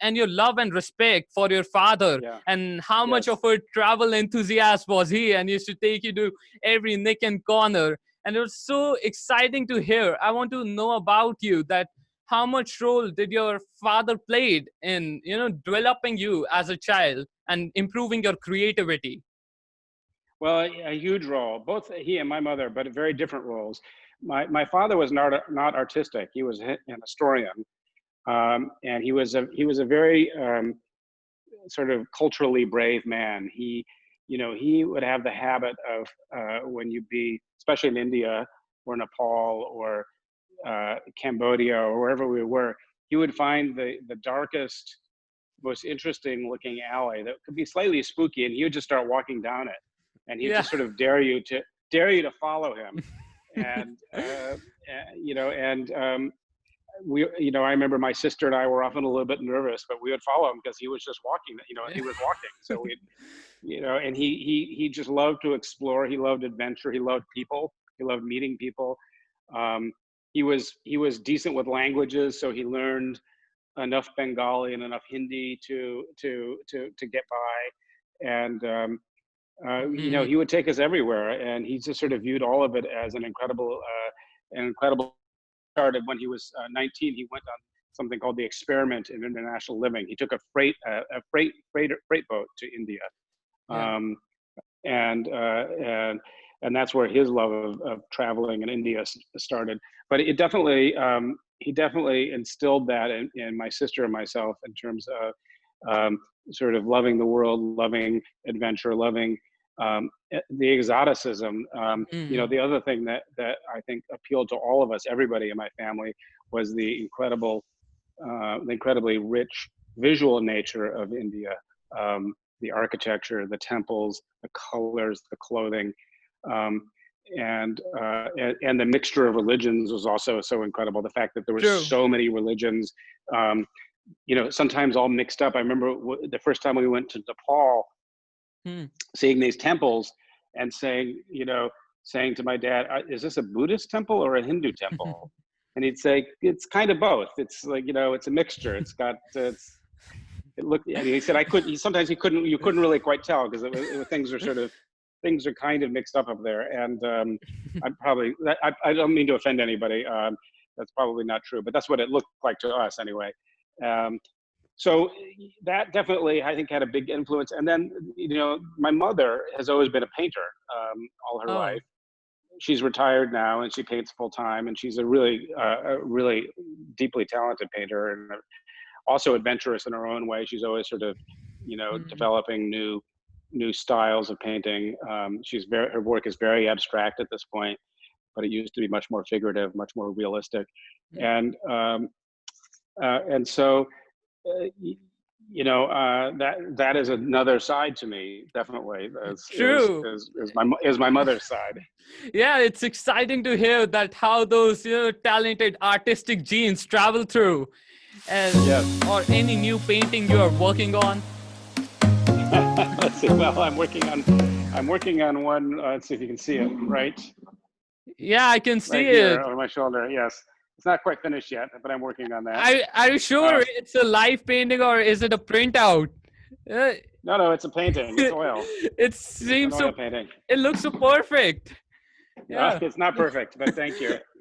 and your love and respect for your father, Yeah. and how much of Yes. a travel enthusiast was he, and used to take you to every nick and corner. And it was so exciting to hear. I want to know about you, that how much role did your father played in, developing you as a child and improving your creativity? Well, a huge role, both he and my mother, but very different roles. My father was not artistic. He was an historian, and he was a very sort of culturally brave man. He would have the habit of when you be, especially in India or Nepal or Cambodia or wherever we were, he would find the darkest, most interesting looking alley that could be slightly spooky, and he would just start walking down it, and he'd Yeah. just sort of dare you to follow him, and and I remember my sister and I were often a little bit nervous, but we would follow him because he was just walking. He was walking, so and he just loved to explore. He loved adventure. He loved people. He loved meeting people. Um, he was decent with languages, so he learned enough Bengali and enough Hindi to get by. And Mhm. he would take us everywhere, and he just sort of viewed all of it as an incredible. Started when he was 19. He went on something called the Experiment in International Living. He took a freight boat to India, Yeah. um, and that's where his love of traveling in India started. But he definitely instilled that in my sister and myself in terms of sort of loving the world, loving adventure, loving the exoticism. Mhm. The other thing that I think appealed to all of us, everybody in my family, was the incredibly rich visual nature of India, the architecture, the temples, the colors, the clothing, um, and the mixture of religions was also so incredible. The fact that there were True. so many religions, um, sometimes all mixed up. I remember the first time we went to Nepal, Hmm. seeing these temples and saying to my dad, "Is this a Buddhist temple or a Hindu temple?" And he'd say, "It's kind of both. It's like it's a mixture. It looked." And he said, "I couldn't." Sometimes you couldn't really quite tell because things are kind of mixed up there. And I don't mean to offend anybody. That's probably not true, but that's what it looked like to us anyway. Um, so that definitely, I think, had a big influence. And then my mother has always been a painter all her Oh. life. She's retired now and she paints full time, and she's a really deeply talented painter, and also adventurous in her own way. She's always sort of Mhm. developing new styles of painting. Her work is very abstract at this point, but it used to be much more figurative, much more realistic. And um, uh, and so uh, that is another side to me, definitely, True. is my mother's side. Yeah, it's exciting to hear that how those talented artistic genes travel through, and Yes. or any new painting you are working on. Let's see. Well, I'm working on one. Let's see if you can see it Yeah, I can see right here it. over my shoulder. Yes, it's not quite finished yet, but I'm working on that. Are you sure Uh, it's a live painting or is it a printout? Uh, no, it's a painting. It's oil. it It's an seems oil so. painting. It looks so perfect. Yeah. It's not perfect, but thank you.